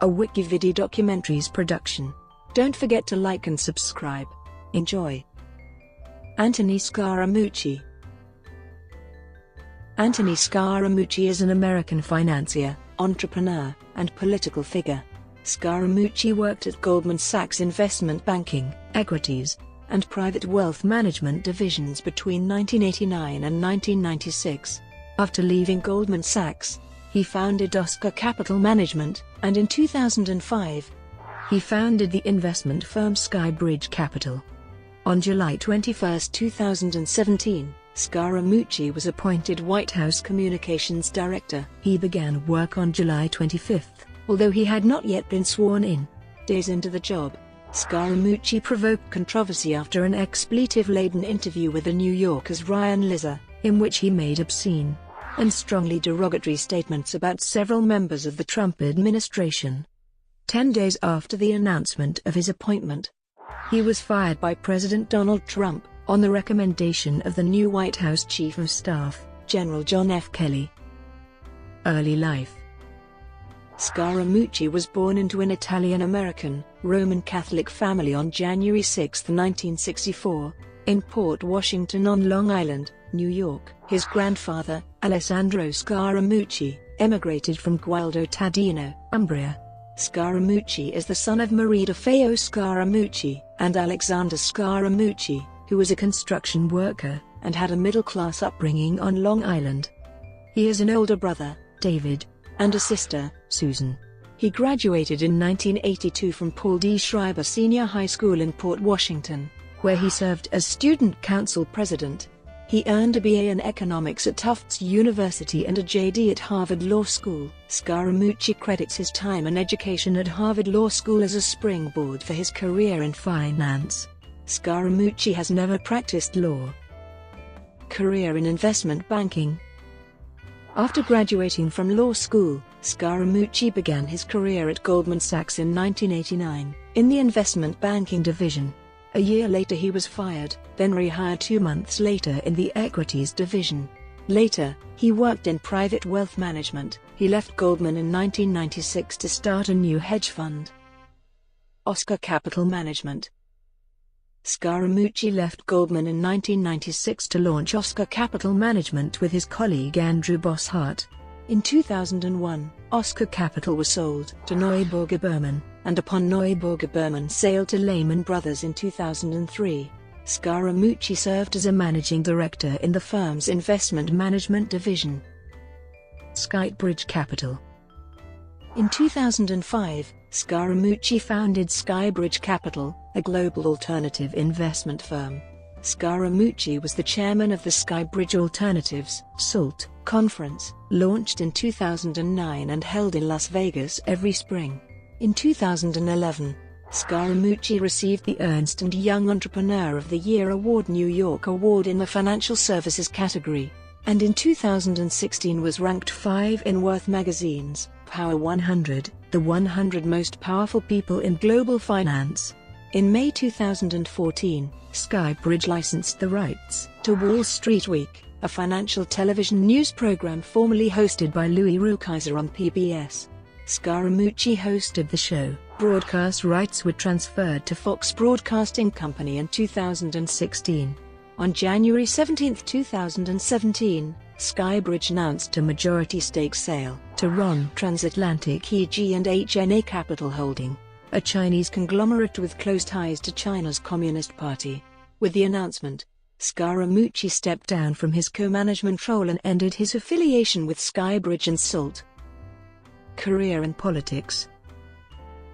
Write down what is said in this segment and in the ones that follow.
a WikiVidi documentaries production. Don't forget to like and subscribe. Enjoy. Anthony Scaramucci. Anthony Scaramucci is an American financier, entrepreneur, and political figure. Scaramucci worked at Goldman Sachs investment banking, equities, and private wealth management divisions between 1989 and 1996. After leaving Goldman Sachs, he founded Oscar Capital Management, and in 2005, he founded the investment firm SkyBridge Capital. On July 21, 2017, Scaramucci was appointed White House Communications Director. He began work on July 25, although he had not yet been sworn in. Days into the job, Scaramucci provoked controversy after an expletive-laden interview with the New Yorkers Ryan Lizza, in which he made obscene and strongly derogatory statements about several members of the Trump administration. 10 days after the announcement of his appointment, he was fired by President Donald Trump, on the recommendation of the new White House Chief of Staff, General John F. Kelly. Early life. Scaramucci was born into an Italian-American, Roman Catholic family on January 6, 1964, in Port Washington on Long Island, New York. His grandfather, Alessandro Scaramucci, emigrated from Gualdo Tadino, Umbria. Scaramucci is the son of Maria Feo Scaramucci and Alexander Scaramucci, who was a construction worker and had a middle-class upbringing on Long Island. He has an older brother, David, and a sister, Susan. He graduated in 1982 from Paul D. Schreiber Senior High School in Port Washington, where he served as student council president. He earned a BA in economics at Tufts University and a JD at Harvard Law School. Scaramucci credits his time and education at Harvard Law School as a springboard for his career in finance. Scaramucci has never practiced law. Career in investment banking. After graduating from law school, Scaramucci began his career at Goldman Sachs in 1989, in the investment banking division. A year later he was fired, then rehired 2 months later in the equities division. Later, he worked in private wealth management. He left Goldman in 1996 to start a new hedge fund, Oscar Capital Management. Scaramucci left Goldman in 1996 to launch Oscar Capital Management with his colleague Andrew Bosshart. In 2001, Oscar Capital was sold to Neuberger Berman, and upon Neuberger Berman's sale to Lehman Brothers in 2003, Scaramucci served as a managing director in the firm's investment management division, SkyBridge Capital. In 2005, Scaramucci founded SkyBridge Capital, a global alternative investment firm. Scaramucci was the chairman of the SkyBridge Alternatives (SALT) conference, launched in 2009 and held in Las Vegas every spring. In 2011, Scaramucci received the Ernst & Young Entrepreneur of the Year Award New York Award in the financial services category, and in 2016 was ranked 5 in Worth magazine's Power 100, the 100 most powerful people in global finance. In May 2014, SkyBridge licensed the rights to Wall Street Week, a financial television news program formerly hosted by Louis Rukeyser on PBS. Scaramucci hosted the show. Broadcast rights were transferred to Fox Broadcasting Company in 2016. On January 17, 2017, SkyBridge announced a majority stake sale to RON Transatlantic EG and HNA Capital Holding, a Chinese conglomerate with close ties to China's Communist Party. With the announcement, Scaramucci stepped down from his co-management role and ended his affiliation with SkyBridge and SALT. Career in politics.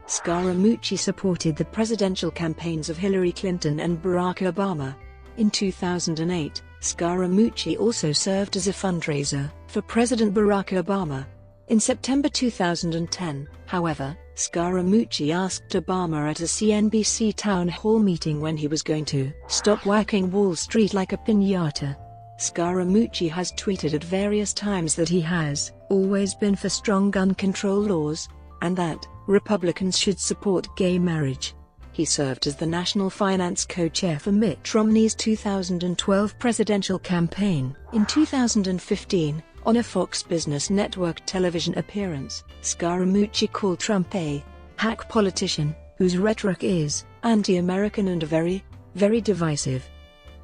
Scaramucci supported the presidential campaigns of Hillary Clinton and Barack Obama. In 2008, Scaramucci also served as a fundraiser for President Barack Obama. In September 2010, however, Scaramucci asked Obama at a CNBC town hall meeting when he was going to stop whacking Wall Street like a piñata. Scaramucci has tweeted at various times that he has always been for strong gun control laws, and that Republicans should support gay marriage. He served as the national finance co-chair for Mitt Romney's 2012 presidential campaign. In 2015, On a Fox Business Network television appearance, Scaramucci called Trump a hack politician, whose rhetoric is anti-American and very, very divisive.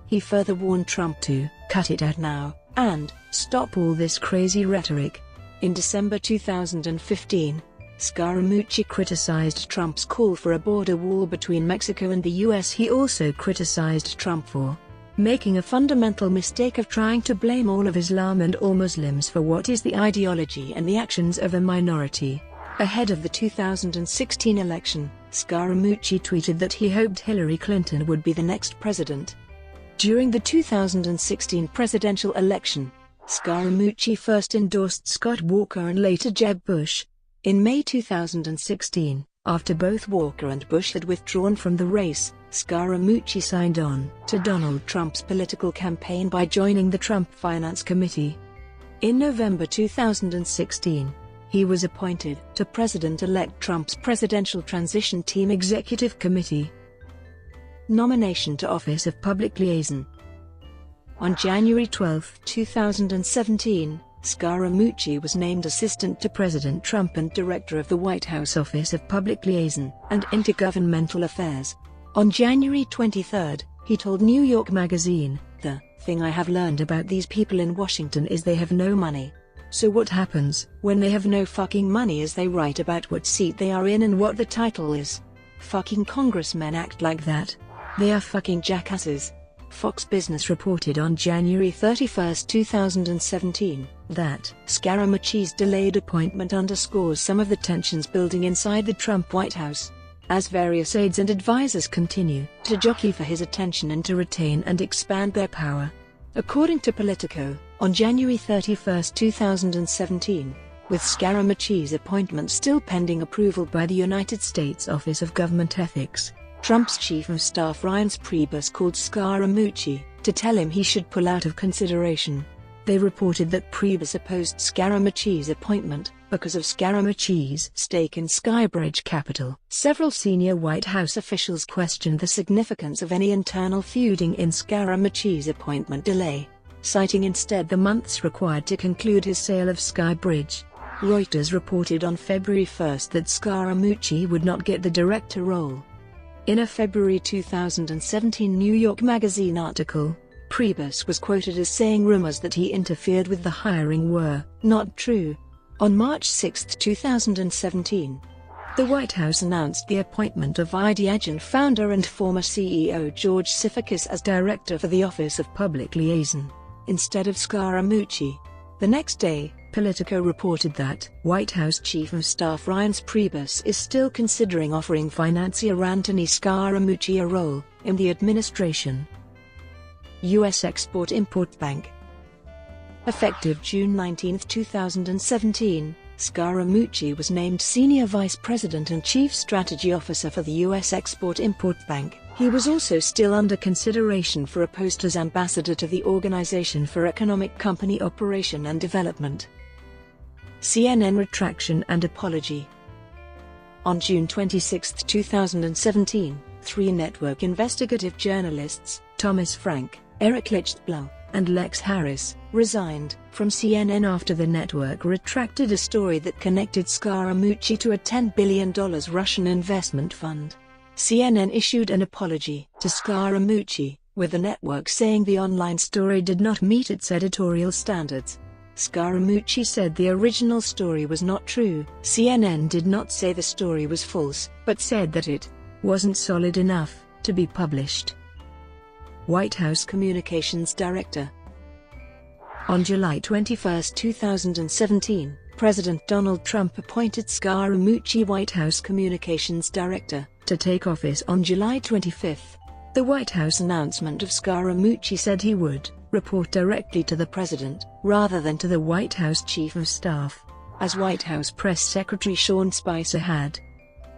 He further warned Trump to cut it out now and stop all this crazy rhetoric. In December 2015, Scaramucci criticized Trump's call for a border wall between Mexico and the US. He also criticized Trump for making a fundamental mistake of trying to blame all of Islam and all Muslims for what is the ideology and the actions of a minority. Ahead of the 2016 election, Scaramucci tweeted that he hoped Hillary Clinton would be the next president. During the 2016 presidential election, Scaramucci first endorsed Scott Walker and later Jeb Bush. In May 2016, after both Walker and Bush had withdrawn from the race, Scaramucci signed on to Donald Trump's political campaign by joining the Trump Finance Committee. In November 2016, he was appointed to President-elect Trump's Presidential Transition Team Executive Committee. Nomination to Office of Public Liaison. On January 12, 2017, Scaramucci was named Assistant to President Trump and Director of the White House Office of Public Liaison and Intergovernmental Affairs. On January 23, he told New York Magazine, "The thing I have learned about these people in Washington is they have no money. So what happens when they have no fucking money is they write about what seat they are in and what the title is. Fucking congressmen act like that. They are fucking jackasses." Fox Business reported on January 31, 2017, that Scaramucci's delayed appointment underscores some of the tensions building inside the Trump White House, as various aides and advisors continue to jockey for his attention and to retain and expand their power. According to Politico, on January 31, 2017, with Scaramucci's appointment still pending approval by the United States Office of Government Ethics, Trump's Chief of Staff Ryan Priebus called Scaramucci to tell him he should pull out of consideration. They reported that Priebus opposed Scaramucci's appointment because of Scaramucci's stake in SkyBridge Capital. Several senior White House officials questioned the significance of any internal feuding in Scaramucci's appointment delay, citing instead the months required to conclude his sale of SkyBridge. Reuters reported on February 1 that Scaramucci would not get the director role. In a February 2017 New York Magazine article, Priebus was quoted as saying rumors that he interfered with the hiring were not true. On March 6, 2017, the White House announced the appointment of Ideagen founder and former CEO George Sifakis as director for the Office of Public Liaison, instead of Scaramucci. The next day, Politico reported that White House Chief of Staff Ryan Priebus is still considering offering financier Anthony Scaramucci a role in the administration. U.S. Export-Import Bank. Effective June 19, 2017, Scaramucci was named Senior Vice President and Chief Strategy Officer for the U.S. Export-Import Bank. He was also still under consideration for a post as ambassador to the Organization for Economic Company Operation and Development. CNN retraction and apology. On June 26, 2017, three network investigative journalists, Thomas Frank, Eric Lichtblau, and Lex Harris, resigned from CNN after the network retracted a story that connected Scaramucci to a $10 billion Russian investment fund. CNN issued an apology to Scaramucci, with the network saying the online story did not meet its editorial standards. Scaramucci said the original story was not true. CNN did not say the story was false, but said that it wasn't solid enough to be published. White House Communications Director. On July 21, 2017, President Donald Trump appointed Scaramucci White House Communications Director to take office on July 25. The White House announcement of Scaramucci said he would report directly to the president, rather than to the White House Chief of Staff, as White House Press Secretary Sean Spicer had.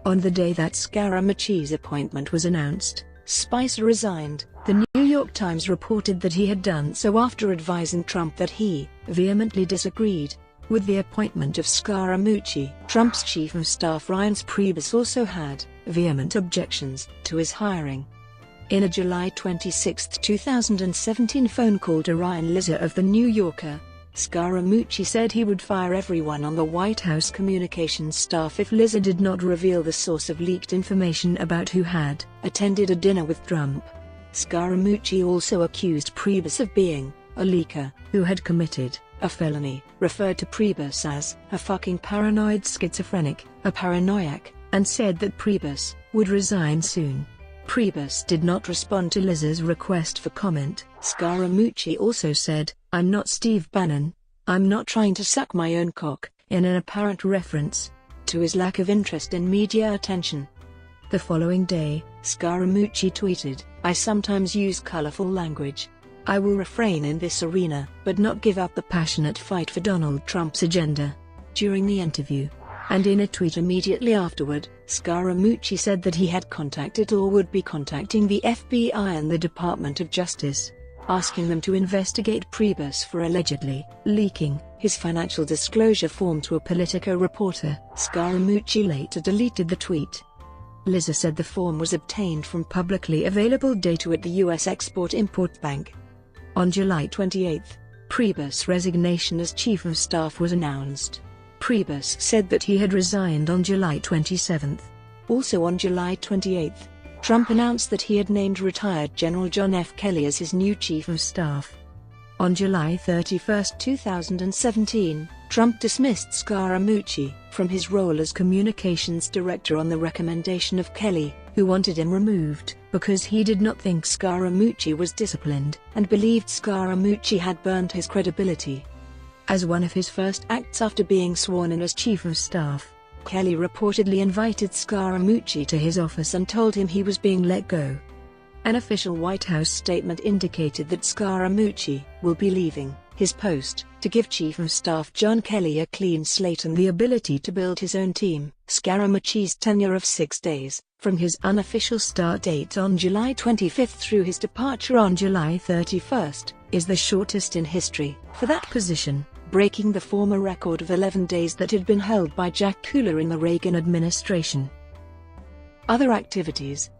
On the day that Scaramucci's appointment was announced, Spicer resigned. The New York Times reported that he had done so after advising Trump that he vehemently disagreed with the appointment of Scaramucci. Trump's Chief of Staff Ryan Priebus also had vehement objections to his hiring. In a July 26, 2017 phone call to Ryan Lizza of The New Yorker, Scaramucci said he would fire everyone on the White House communications staff if Lizza did not reveal the source of leaked information about who had attended a dinner with Trump. Scaramucci also accused Priebus of being a leaker who had committed a felony, referred to Priebus as a fucking paranoid schizophrenic, a paranoiac, and said that Priebus would resign soon. Priebus did not respond to Lizza's request for comment. Scaramucci also said, "I'm not Steve Bannon. I'm not trying to suck my own cock," in an apparent reference to his lack of interest in media attention. The following day, Scaramucci tweeted, "I sometimes use colorful language. I will refrain in this arena, but not give up the passionate fight for Donald Trump's agenda." During the interview, and in a tweet immediately afterward, Scaramucci said that he had contacted or would be contacting the FBI and the Department of Justice, asking them to investigate Priebus for allegedly leaking his financial disclosure form to a Politico reporter. Scaramucci later deleted the tweet. Lizza said the form was obtained from publicly available data at the U.S. Export-Import Bank. On July 28, Priebus' resignation as Chief of Staff was announced. Priebus said that he had resigned on July 27. Also on July 28, Trump announced that he had named retired General John F. Kelly as his new Chief of Staff. On July 31, 2017, Trump dismissed Scaramucci from his role as Communications Director on the recommendation of Kelly, who wanted him removed because he did not think Scaramucci was disciplined and believed Scaramucci had burned his credibility. As one of his first acts after being sworn in as Chief of Staff, Kelly reportedly invited Scaramucci to his office and told him he was being let go. An official White House statement indicated that Scaramucci will be leaving his post to give Chief of Staff John Kelly a clean slate and the ability to build his own team. Scaramucci's tenure of 6 days, from his unofficial start date on July 25 through his departure on July 31, is the shortest in history for that position, breaking the former record of 11 days that had been held by Jack Cooler in the Reagan administration. Other activities.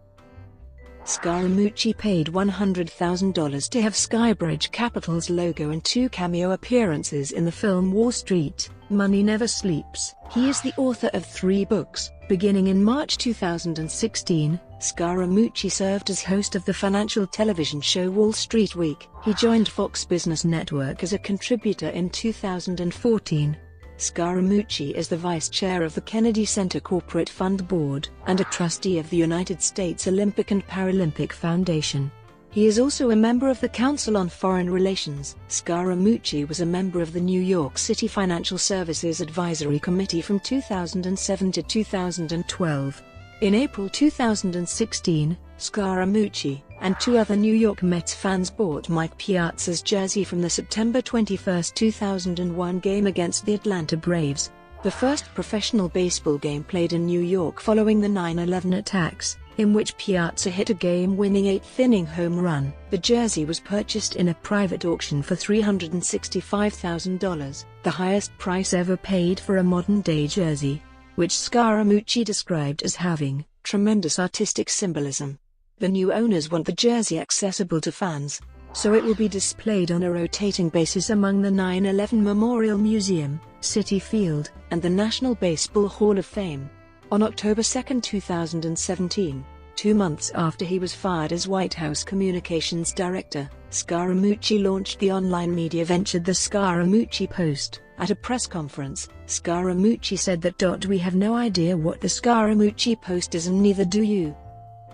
Scaramucci paid $100,000 to have SkyBridge Capital's logo and 2 cameo appearances in the film Wall Street, Money Never Sleeps. He is the author of 3 books. Beginning in March 2016, Scaramucci served as host of the financial television show Wall Street Week. He joined Fox Business Network as a contributor in 2014. Scaramucci is the vice chair of the Kennedy Center Corporate Fund Board and a trustee of the United States Olympic and Paralympic Foundation. He is also a member of the Council on Foreign Relations. Scaramucci was a member of the New York City Financial Services Advisory Committee from 2007 to 2012. In April 2016, Scaramucci and 2 other New York Mets fans bought Mike Piazza's jersey from the September 21, 2001 game against the Atlanta Braves, the first professional baseball game played in New York following the 9/11 attacks, in which Piazza hit a game-winning 8th-inning home run. The jersey was purchased in a private auction for $365,000, the highest price ever paid for a modern-day jersey, which Scaramucci described as having tremendous artistic symbolism. The new owners want the jersey accessible to fans, so it will be displayed on a rotating basis among the 9/11 Memorial Museum, Citi Field, and the National Baseball Hall of Fame. On October 2, 2017, 2 months after he was fired as White House Communications Director, Scaramucci launched the online media venture The Scaramucci Post. At a press conference, Scaramucci said that "We have no idea what the Scaramucci Post is and neither do you.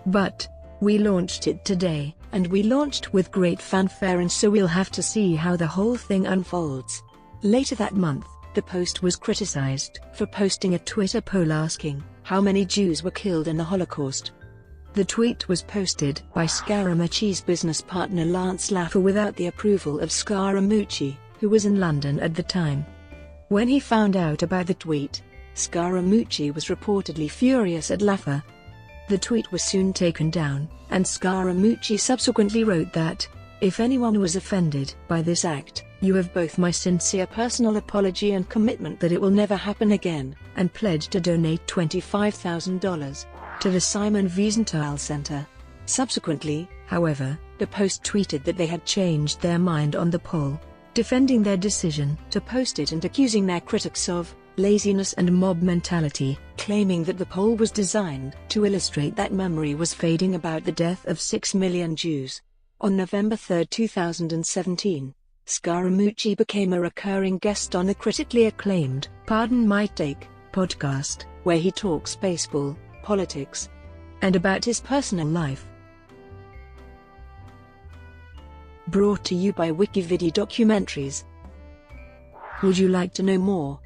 But we launched it today, and we launched with great fanfare, and so we'll have to see how the whole thing unfolds." Later that month, the Post was criticized for posting a Twitter poll asking how many Jews were killed in the Holocaust. The tweet was posted by Scaramucci's business partner Lance Laffer without the approval of Scaramucci, who was in London at the time. When he found out about the tweet, Scaramucci was reportedly furious at Laffer. The tweet was soon taken down, and Scaramucci subsequently wrote that, "If anyone was offended by this act, you have both my sincere personal apology and commitment that it will never happen again," and pledged to donate $25,000 to the Simon Wiesenthal Center. Subsequently, however, the Post tweeted that they had changed their mind on the poll. defending their decision to post it and accusing their critics of laziness and mob mentality, claiming that the poll was designed to illustrate that memory was fading about the death of 6 million Jews. On November 3, 2017, Scaramucci became a recurring guest on the critically acclaimed Pardon My Take podcast, where he talks baseball, politics, and about his personal life. Brought to you by WikiVidi Documentaries. Would you like to know more?